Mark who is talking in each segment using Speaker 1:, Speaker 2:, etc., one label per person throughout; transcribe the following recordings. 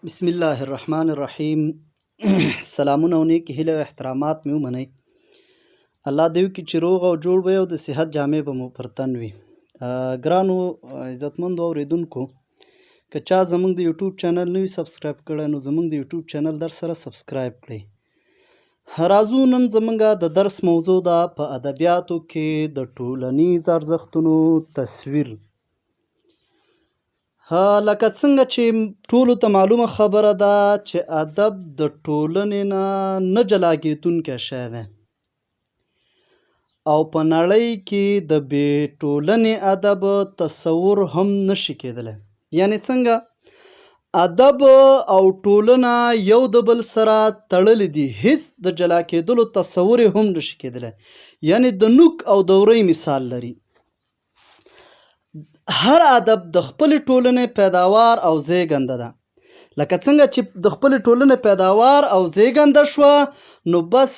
Speaker 1: بسم الله الرحمن الرحیم. سلامونه او نیکې هیلې او احترامات مې ومنئ. الله دې وکړي چې روغ او جوړ به یو د صحت جامې به مو پر تن وي. ګرانو عزتمندو اورېدونکو، که چا زموږ د یوټیوب چینل نه وي سبسکرایب کړی نو زموږ د یوټیوب چینل در سره سبسکرایب کړئ. راځو نن زموږ د درس موضوع ده په ادبیاتو کې د ټولنیز ارزښتونو تصویر. لکه څنګه چې ټولو ته معلومه خبره ده چې ادب د ټولنې نه جلا کېدونکی شی دی او په نړۍ کې د بې ټولنې ادب تصور هم نشي کېدلی. یعنې څنګه؟ ادب او ټولنه یو د بل سره تړلي دي، هیڅ د جلا کېدلو تصور هم نشي کېدلی. یعنې د نوک او دورې مثال لري. هر ادب د خپلې ټولنې پیداوار او زیږنده ده. لکه څنګه چې د خپلې ټولنې پیداوار او زیږنده شوه، نو بس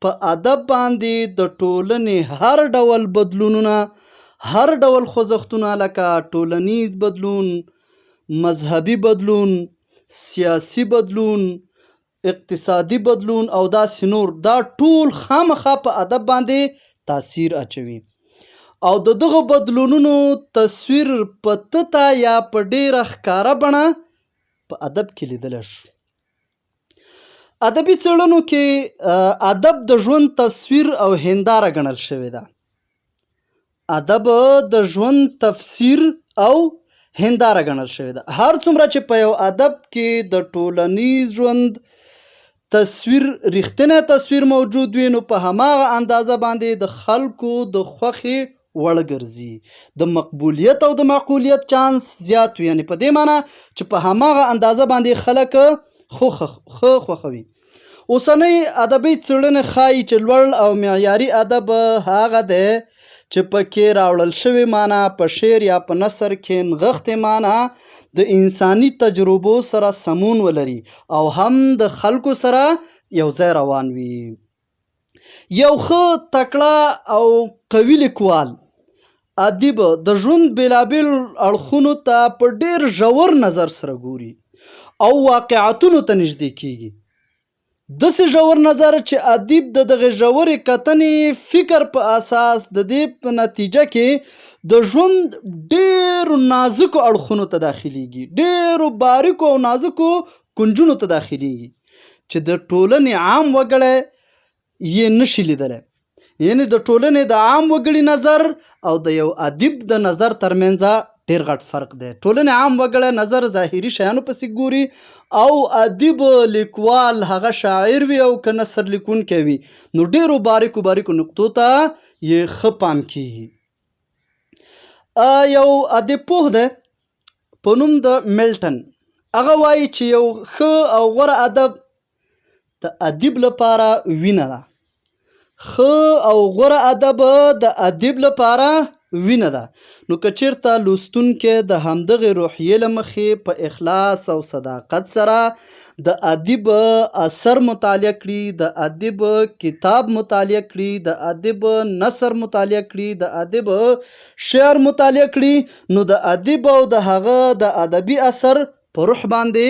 Speaker 1: په ادب باندې د ټولنې هر ډول بدلونونه، هر ډول خوځښتونه لکه ټولنیز بدلون، مذهبي بدلون، سیاسي بدلون، اقتصادي بدلون او داسې نور، دا ټول خامخا په ادب باندې تاثیر اچوي. او د دغه بدلونونو تصویر په تته یا په ډیره ښکاره بڼه په ادب کې لیدلی شو. ادبي څېړنو کې ادب د ژوند تصویر او هنداره ګڼل شوې ده. ادب د ژوند تفسیر او هنداره ګڼل شوې ده. هر څومره چې په یو ادب کې د ټولنیز ژوند تصویر، رښتینی تصویر موجود وي، نو په هماغه اندازه باندې د خلکو د خوښې وړ ګرځي، د مقبولیت او د معقولیت چانس زیات وي. یعنې په دې معنی چې په هماغه اندازه باندې خلک ښه خوښوي. اوسنۍ ادبي څېړنې ښایي چې لوړ او معیاري ادب هغه دی چې پکې راوړل شوې معنی په شعر یا په نثر کې نغښتې معنی د انساني تجربو سره سمون ولري او هم د خلکو سره یو ځای روان وي. یو ښه تکړه او قوي لیکوال ادیب د ژوند بېلابېل اړخونو ته په ډېر ژور نظر سره ګوري او واقعیتونو ته نږدې کیږي. داسې ژور نظر چې ادیب د دغې ژورې کتنې فکر په اساس د دې په نتیجه کې د ژوند ډېرو نازکو اړخونو ته داخلیږي، ډېرو باریکو او نازکو کنجونو ته داخلیږي چې د ټولنې عام وګړی یې نشي لیدلی. یعنې د ټولنې د عام وګړي نظر او د یو ادیب د نظر ترمنځ ډېر غټ فرق دی. ټولنې عام وګړی نظر ظاهري شیانو پسې ګوري او ادیب لیکوال هغه شاعر وي او که نثر لیکونکی وي نو ډېرو باریکو نقطو ته یې ښه پام کیږي. یو ادیب پوه دی په نوم د میلټن، هغه وایي چې یو ښه او غوره ادب د ادیب لپاره وینه ده. ښه او غوره ادب د ادیب لپاره وینه ده. نو که چېرته لوستونکی د همدغې روحیې له مخې په اخلاص او صداقت سره د ادیب اثر مطالعه کړي، د ادیب کتاب مطالعه کړي، د ادیب نثر مطالعه کړي، د ادیب شعر مطالعه کړي، نو د ادیب او د هغه د ادبي اثر په روح باندې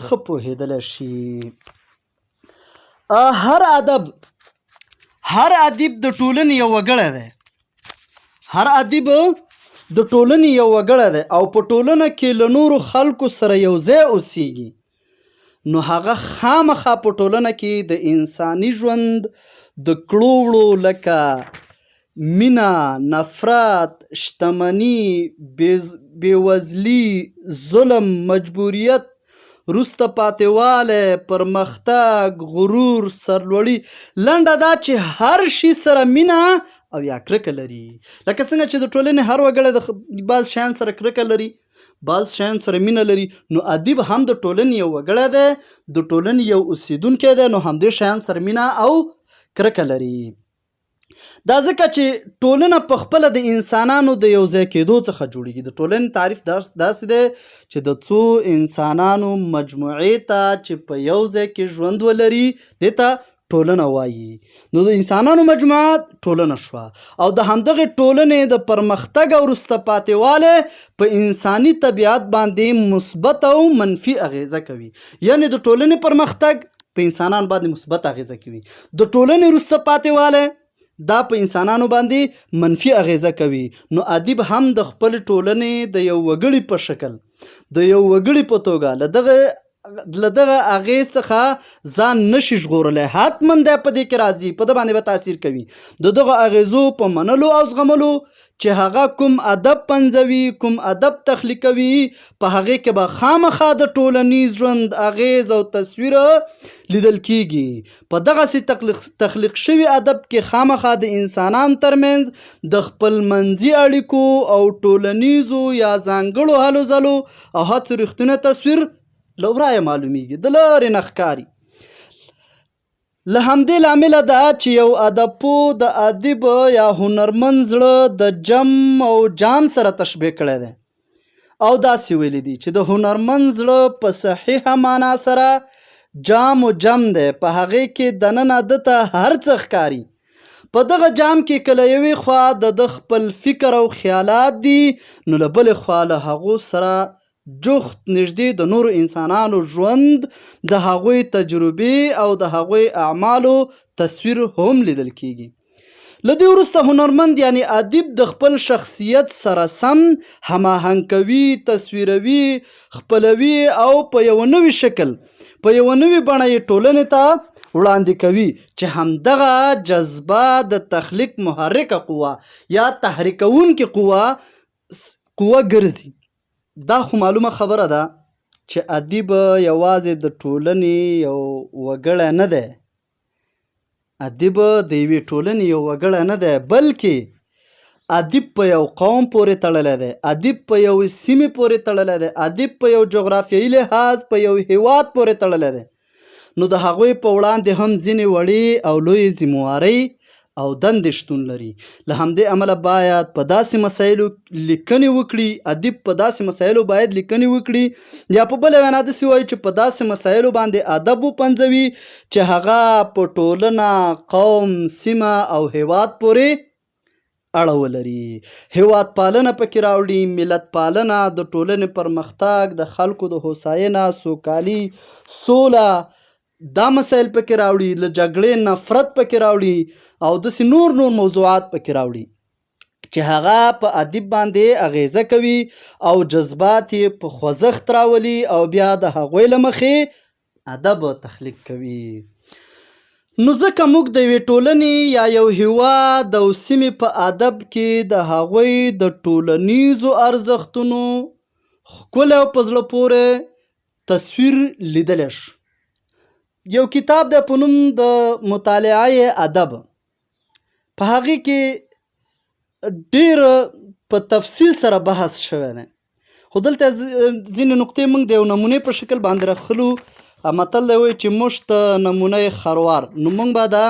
Speaker 1: ښه پوهېدلی شي. هر ادیب د ټولنې یو وګړی دی. هر ادیب د ټولنې یو وګړی دی او په ټولنه کې له نورو خلکو سره یو ځای اوسیږي. نو هغه خامخا په ټولنه کې د انساني ژوند د کړو وړو لکه مینه، نفرت، شتمني، بېوزلي، ظلم، مجبوریت، وروسته پاتې پرمختګ، غرور، سرلوړي، لنډه دا چې هر شي سره مینه او یا کرکه لري. لکه څنګه چې د ټولنې هر وګړی د بعض شیان سره کرکه لري، بعض شیان سره مینه لري، نو ادیب هم د ټولنې یو وګړی دی، د ټولنې یو اوسیدونکی دی، نو همدې شیان سره مینه او کرکه لري. دا ځکه چې ټولنه په خپله د انسانانو د یو ځای کېدو څخه جوړیږي. د ټولنې تعریف داسې دی چې د څو انسانانو مجموعې ته چې په یو ځای کې ژوند ولري دې ته ټولنه وایي. نو د انسانانو مجموعه ټولنه شوه او د همدغې ټولنې د پرمختګ او وروسته پاتې په انساني طبیعت باندې مثبت او منفي اغیزه کوي. یعنې د ټولنې پرمختګ په انسانانو باندې مثبت اغیزه کوي، د ټولنې وروسته پاتې دا په انسانانو باندې منفي اغیزه کوي. نو ادیب هم د خپل ټولنې د یو وګړي په شکل، د یو وګړي په توګه له دغه اغیز څخه ځان نشي ژغورلی. حتما دی په دې کې راځي، په ده باندې به تاثیر کوي. د دغه اغیزو په منلو او زغملو چې هغه کوم ادب پنځوي، کوم ادب تخلیقوي، په هغې کې به خامخا د ټولنیز ژوند اغیز او تصویر لیدل کیږي. په دغسې تخلیق شوي ادب کې خامخا د انسانانو ترمنځ د خپلمنځي اړیکو او ټولنیزو یا ځانګړو هلو ځلو او هڅو رښتونه تصویر له ورایه معلومیږي، د لارې نه ښکاري. له همدې لامله ده چې یو ادبپوه د ادیب یا هنرمند زړه د جم او جام سره تشبیه کړی دی او داسې ویلی دي چې د هنرمند زړه په صحیحه معنا سره جام و جم دی، په هغې کې دننه ده ته هر څه ښکاري. په دغه جام کې که له یوې خوا د خپل فکر او خیالات دي، نو له بلې خوا له هغو سره جفت نږدې د نورو انسانانو ژوند، د هغوی تجربې او د هغوی اعمالو تصویر هم لیدل کیږي. له دې وروسته هنرمند یعنی ادیب د خپل شخصیت سره سم هماهنګ کوي، تصویروي، خپلوي او په یو نوي شکل، په یو نوي بڼه یې ټولنې ته وړاندې کوي چې همدغه جذبه د تخلیق محرکه قوه یا تحریکونکې قوه ګرځي. دا خو معلومه خبره ده چې ادیب یوازې د ټولنې یو وګړی نه دی، ادیب د یوې ټولنې یو وګړی نه دی، بلکې ادیب په یو قوم پورې تړلی دی، ادیب په یو سیمې پورې تړلی دی، ادیب په یو جغرافیایي لحاظ په یو هیواد پورې تړلی دی. نو د هغوی په وړاندې هم ځینې وړې او لویې ذمهوارۍ او دندې شتون لري. له همدې امله باید په داسې مسایلو لیکنې وکړي، ادیب په داسې مسایلو باید لیکنې وکړي، یا په بله وینا داسې ووایو چې په داسې مسایلو باندې ادب وپنځوي چې هغه په ټولنه، قوم، سیمه او هیواد پورې اړه ولري. هیواد پالنه پکې راوړي، ملت پالنه، د ټولنې پرمختګ، د خلکو د هوساینه، سوکالي، سوله، دا مسایل پکې راوړي، له جګړې نفرت پکې راوړي او داسې نور موضوعات پکې راوړي چې هغه په ادیب باندې اغیزه کوي او جذبات یې په خوځښت راولي او بیا د هغوی له مخې ادب تخلیق کوي. نو ځکه موږ د یوې ټولنې یا یو هیواد او سیمې په ادب کې د هغوی د ټولنیزو ارزښتونو ښکلی او په زړه پورې تصویر لیدلی شو. یو کتاب دی په نوم د مطالعه ادب، په هغې کې ډېر په تفصیل سره بحث شوی دی، خو دلته ځینې نقطې موږ د یو نمونې په شکل باندې راخلو. متل دی وایي چې مشت نمونه خروار، نو موږ به دا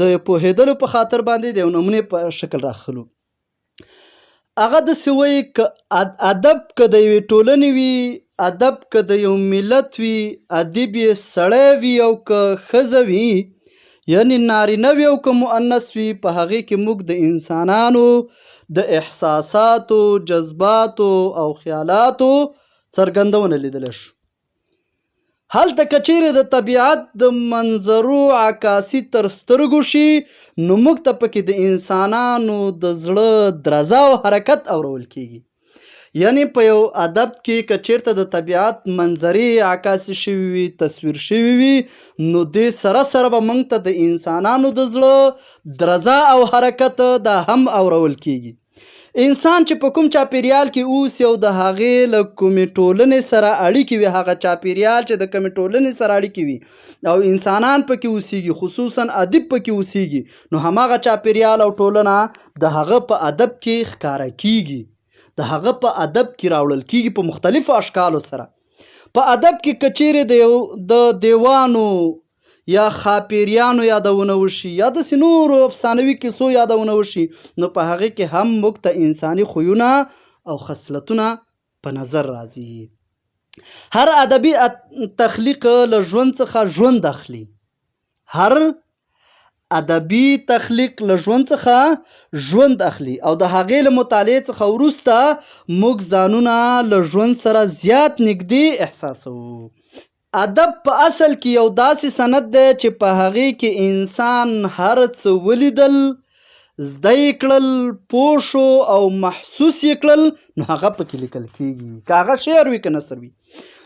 Speaker 1: د پوهېدلو په خاطر باندې د یو نمونې په شکل راخلو. هغه داسې وایي که ادب که د یوې ټولنې وي، ادب که د یو ملت وي، ادیب یې سړی وي او که ښځه وي، یعنی نارینه وي او که مؤنث وي، په هغې کې موږ د انسانانو د احساساتو، جذباتو او خیالاتو څرګندونه لیدلی شو. هلته که چیرې د طبیعت د منظرو عکاسي تر سترګو شي، نو موږ ته پکې د انسانانو د زړه درزا او حرکت اورول کیږي. یعنی په یو ادب کې که چیرته د طبیعت منظرې عکاسي شوي وي، تصویر شوي وي، نو دې سره سره به موږ ته د انسانانو د زړه درزا او حرکت دا هم اورول کیږي. انسان چې په کوم چاپیریال کې اوسي او د هغې له کومې ټولنې سره اړیکې وي، هغه چاپیریال چې د کومې ټولنې سره اړیکې وي او انسانان پکې اوسیږي، خصوصا ادیب پکې اوسیږي، نو هماغه چاپیریال او ټولنه د هغه په ادب کې ښکاره کیږي، د هغه په ادب کې راوړل کیږي په مختلفو اشکالو سره. په ادب کې که چیرې د دیوانو یا خاپیریانو یادونه وشي یا داسې نورو افسانوي کیسو یادونه وشي، نو په هغې کې هم موږ ته انساني خویونه او خصلتونه په نظر راځي. هر ادبي تخلیق له ژوند څخه ژوند اخلي، هر ادبي تخلیق له ژوند څخه ژوند اخلي او د هغې له مطالعې څخه وروسته موږ ځانونه له ژوند سره زیات نږدې احساسوو. ادب په اصل کې یو داسې سند دی چې په هغې کې انسان هر څه ولیدل، زده یې کړل، پوه شو او محسوس یې کړل، نو هغه پکې لیکل کېږي، که هغه شعر وي که نثر وي.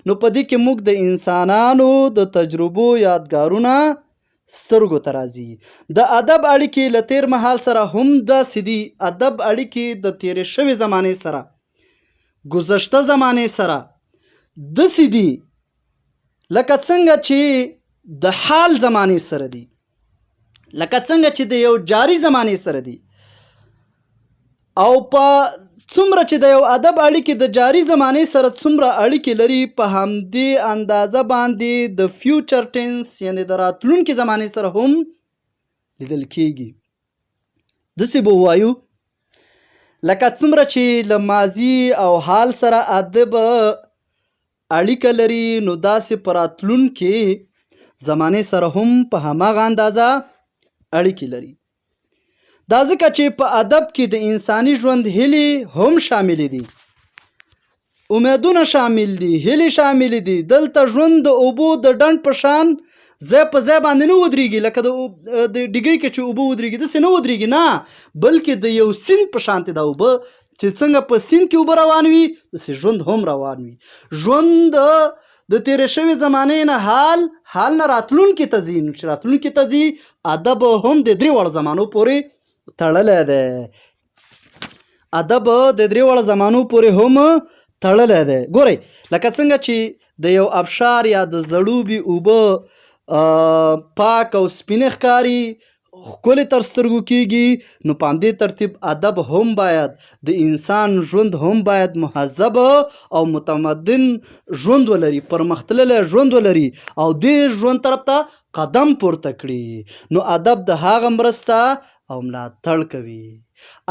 Speaker 1: نو په دې کې موږ د انسانانو د تجربو یادګارونه سترګو ته راځي. د ادب اړیکې له تیر مهال سره هم داسې دي. ادب اړیکې د تیرې شوې زمانې سره، ګذشته زمانې سره داسې دي لکه څنګه چې د حال زمانې سره دي، لکه څنګه چې د یو جاري زمانې سره دي. او په څومره چې د یو ادب اړیکې د جاري زمانې سره څومره اړیکې لري، په همدې اندازه باندې د فیوچر ټینس یعنی د راتلونکي زمانې سره هم لیدل کېږي. داسې به ووایو لکه څومره چې له ماضي او حال سره ادب اړیکه لري، نو داسې په راتلونکي زمانې سره هم په هماغه اندازه اړیکې لري. دا ځکه چې په ادب کې د انساني ژوند هیلې هم شاملې دي، امیدونه شامل دي، هیلې شاملې دي. دلته ژوند د اوبو د ډنډ په شان ځای په ځای باندې نه ودرېږي، لکه د ډیګۍ کې چې اوبه ودرېږي داسې نه ودرېږي، نه، بلکې د یو سیند په شانتې دا اوبه چې څنګه په سیند کې اوبه روان وي داسې ژوند هم روان وي. ژوند د تیرې شوې زمانې نه حال نه راتلونکي ته ځي، نو چې راتلونکي ته ځي ادب هم د درې وړو زمانو پورې تړلی دی. ادب د درې وړو زمانو پورې هم تړلی دی. ګورئ لکه څنګه چې د یو ابشار یا د زړوبي اوبه پاک او سپینې ښکاري، ښکلې تر سترګو کېږي، نو په همدې ترتیب ادب هم باید، د انسان ژوند هم باید مهذب او متمدن ژوند ولري، پرمختللی ژوند ولري او دې ژوند طرف ته قدم پورته کړي. نو ادب د هغه مرسته او ملاتړ کوي.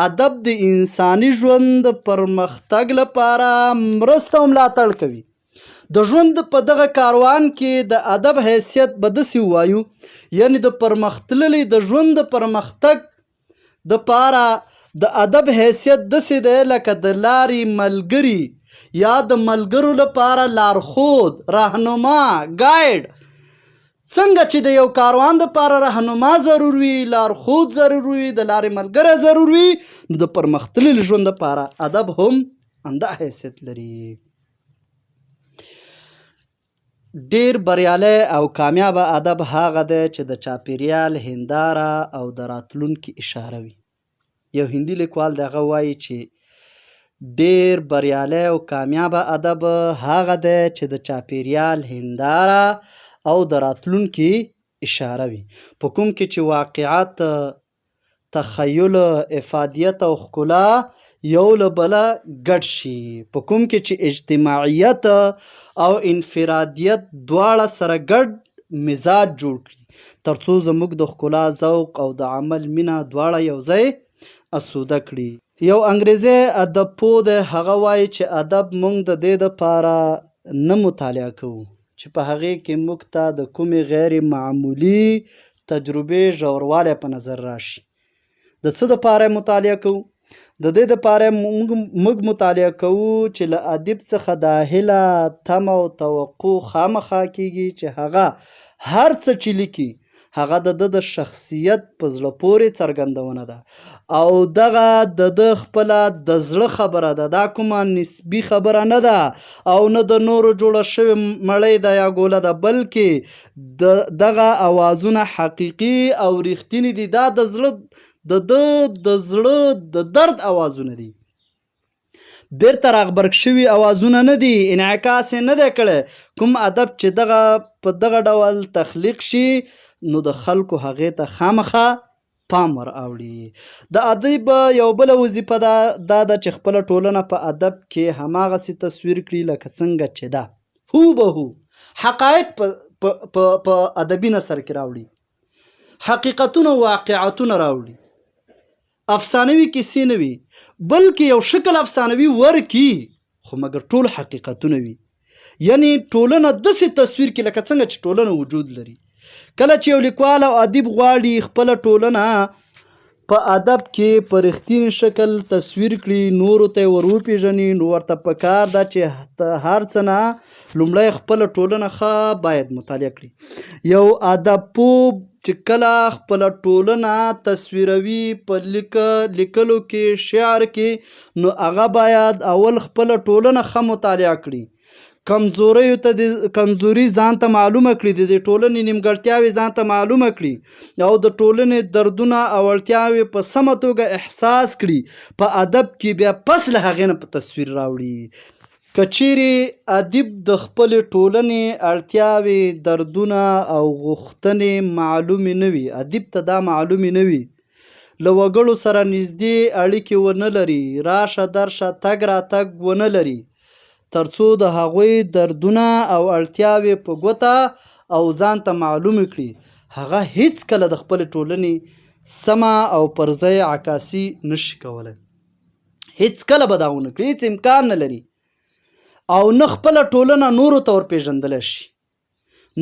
Speaker 1: ادب د انساني ژوند پرمختګ لپاره مرسته او ملاتړ کوي. د ژوند په دغه کاروان کې د ادب حیثیت به داسې ووایو، یعنی د پرمختللي د ژوند د پرمختګ دپاره د ادب حیثیت داسې دی لکه د لارې ملګري یا د ملګرو لپاره لارښود، راهنما، ګایډ. څنګه چې د یو کاروان دپاره راهنما ضرور وي، لارښود ضرور وي، د لارې ملګری ضرور وي، نو د پرمختللي ژوند دپاره ادب هم همدا حیثیت لري. ډیر بریالی او کامیابه ادب هغه دی چې د چاپیریال هنداره او د راتلونکي اشاره وي. یو هندي لیکوال د هغه وایي چې ډیر بریالی او کامیابه ادب هغه دی چې د چاپیریال هنداره او د راتلونکي اشاره وي، په کوم کې چې واقعیت، تخیل، افادیت او ښکلا یو له بله ګډ شي، په کوم کې چې اجتماعیت او انفرادیت دواړه سره ګډ مزاج جوړ کړي، تر څو زموږ د ښکلا ذوق او د عمل مینه دواړه یو ځای اسوده کړي. یو انګریزي ادب پوه دی، هغه وایي چې ادب موږ د دې دپاره نه مطالعه کوو چې په هغې کې موږ ته د کومې غیر معمولي تجربې ژوروالی په نظر راشي. د څه دپاره یې مطالعه کوو؟ د دې دپاره موږ مطالعه کوو چې له ادیب څخه دا هیله، تمه او توقع خامخا کېږي چې هغه هر څه چې لیکي هغه د ده د شخصیت په زړه پورې څرګندونه ده او دغه د ده خپله د زړه خبره ده، دا کومه نسبي خبره نه ده او نه د نورو جوړه شوې مړۍ ده یا ګوله ده، بلکې دغه اوازونه حقیقي او رښتیني دي. دا د زړه د زړه د درد اوازونه دي، بیرته راغبرګ شوي اوازونه نه دي، انعکاس یې نه دی کړی. کوم ادب چې په دغه ډول تخلیق شي نو د خلکو هغې ته خامخا پام ور اوړي. د ادب یو بله وظیفه دا ده چې خپله ټولنه په ادب کې هماغسې تصویر کړي لکه څنګه چې ده، هوبهو حقایق په ادبي نثر کې راوړي، حقیقتونه واقعیتونه راوړي، افسانوي کیسې نه وي بلکې یو شکل افسانوي ورکي خو مګر ټول حقیقتونه وي. یعنی ټولنه داسې تصویر کې لکه څنګه چې ټولنه وجود لري، کله چې یو لیکوال او ادیب غواړي خپله ټولنه په ادب کې په رښتیني شکل تصویر کړي، نورو ته یې ور وپېژني، نو ورته پکار ده چې هر څه نه لومړی خپله ټولنه ښه باید مطالعه کړي. یو ادب پوه چې کله خپله ټولنه تصویروي په لیکلو کې، شعر کې، نو هغه باید اول خپله ټولنه ښه مطالعه کړي، کمزوري ځان ته معلومه کړي، د دې ټولنې نیمګړتیاوې ځان ته معلومه کړي او د ټولنې دردونه او اړتیاوې په سمه توګه احساس کړي. په ادب کې بیا پس له هغې نه په تصویر راوړي. که چیرې ادیب د خپلې ټولنې اړتیاوې، دردونه او غوښتنې معلومې نه وي، ادیب ته دا معلومې نه وي، له وګړو سره نږدې اړیکې ونه لري، راشه درشه تګ راتګ ونه لري، ترڅو د هغوی دردونه او اړتیاوې په ګوته او ځان ته معلومې کړي، هغه هیڅکله د خپلې ټولنې سمه او پر ځای عکاسي نشي کولی. هیڅکله به دا ونه کړي، هیڅ امکان نه لري او نه خپله ټولنه نورو ته ورپېژندلی شي.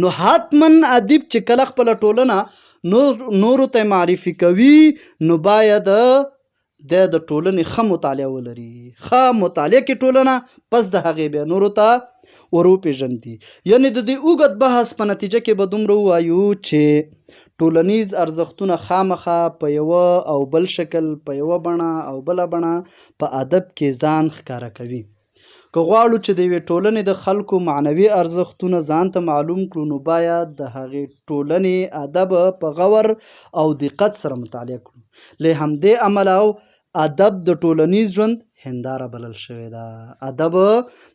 Speaker 1: نو حتما ادیب چې کله خپله ټولنه نورو ته معرفي کوي، نو باید د ټولنې ښه مطالعه ولري. ښه مطالعه کې ټولنه پس د هغې بیا نورو ته ور وپېژندي. یعنې د دې اوږد بحث په نتیجه کې به دومره ووایو چې ټولنیز ارزښتونه خامخا په یوه او بل شکل، په یوه بڼه او بله بڼه په ادب کې ځان ښکاره کوي. که غواړو چې د یوې ټولنې د خلکو معنوي ارزښتونه ځان ته معلوم کړو، نو باید د هغې ټولنې ادب په غور او دقت سره مطالعه کړو. له همدې امله ادب د ټولنیز ژوند هنداره بلل شوې ده. ادب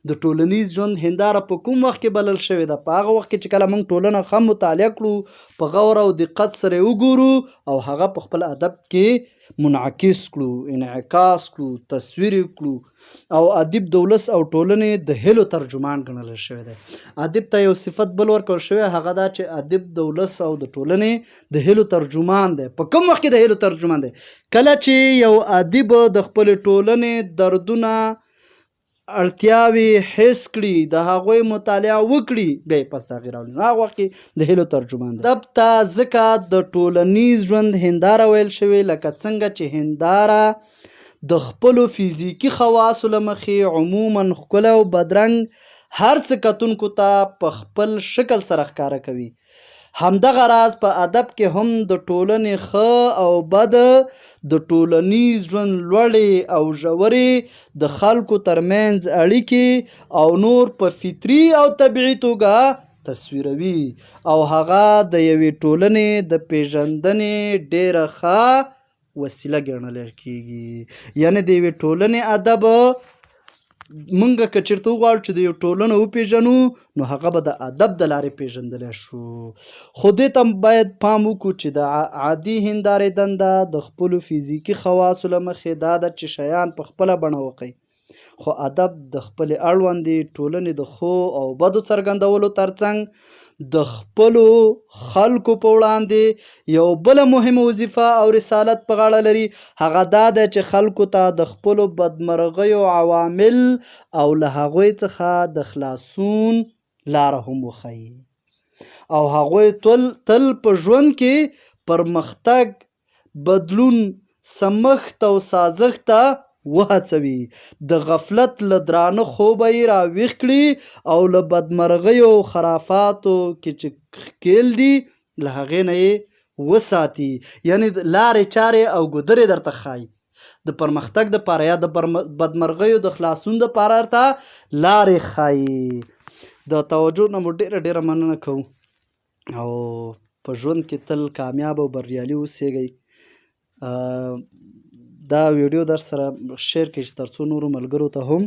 Speaker 1: د ټولنیز ژوند هنداره په کوم وخت کې بلل شوې ده؟ په هغه وخت کې چې کله موږ ټولنه ښه مطالعه کړو، په غور او دقت سره یې وګورو او هغه په خپل ادب کې منعکس کړو، انعکاس کړو، تصویر کړو. او ادیب د ولس او ټولنې د هیلو ترجمان ګڼل شوی دی. ادیب ته یو صفت بل ورکړل شوی، هغه دا چې ادیب د ولس او د ټولنې د هیلو ترجمان دی. په کوم وخت کې د هیلو ترجمان دی؟ کله چې یو ادیب د خپلې ټولنې دردونه، اړتیاوې حس کړي، د هغوی مطالعه وکړي، بیا یې پس د هغې راوړي، نو هغه وخت کې د هیلو ترجمان دی. ادب ته ځکه د ټولنیز ژوند هنداره ویل شوې، لکه څنګه چې هنداره د خپلو فزیکي خواصو له مخې عموما ښکلی او بدرنګ هر څه کتونکو ته په خپل شکل سره ښکاره کوي، همدغه راز په ادب کې هم د ټولنې ښه او بد، د ټولنیز ژوند لوړې او ژورې، د خلکو ترمنځ اړیکې او نور په فطري او طبیعي توګه تصویروي او هغه د یوې ټولنې د پیژندنې ډیره ښه وسیله ګڼل کیږي. یعنې د یوې ټولنې ادب مونږ که چېرته وغواړو چې د یو ټولنه وپېژنو، نو هغه به د ادب د لارې پېژندلی شو. خو دې ته باید پام وکړو چې د عادي هندارې دنده د خپلو فزیکي خواصو له مخې دا ده چې شیان په خپله بڼه وښیي، خو ادب د خپلې اړوندې ټولنې د ښو او بدو څرګندولو ترڅنګ د خپلو خلکو په وړاندې یو بله مهمه وظیفه او رسالت په غاړه لري، هغه دا ده چې خلکو ته د خپلو بدمرغیو عوامل او له هغوی څخه د خلاصون لاره هم وښیي او هغوی تل په ژوند کې پرمختګ، بدلون، سمښت او سازښت ته وهڅوي، د غفلت له درانه خوبه یې راویښ کړي او له بدمرغیو او خرافاتو کې چې ښکېل دي له هغې نه یې وساتي. یعنې لارې چارې او ګودرې درته ښایي، د پرمختګ دپاره یا د بدمرغیو د خلاصون دپاره درته لارې ښایي. د توجه نه مو ډېره مننه کوو او په ژوند کې تل کامیاب او بریالي اوسیږئ. دا ویډیو در سره شیر کړئ چې ترڅو نورو ملګرو ته هم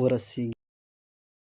Speaker 1: ورسیږي.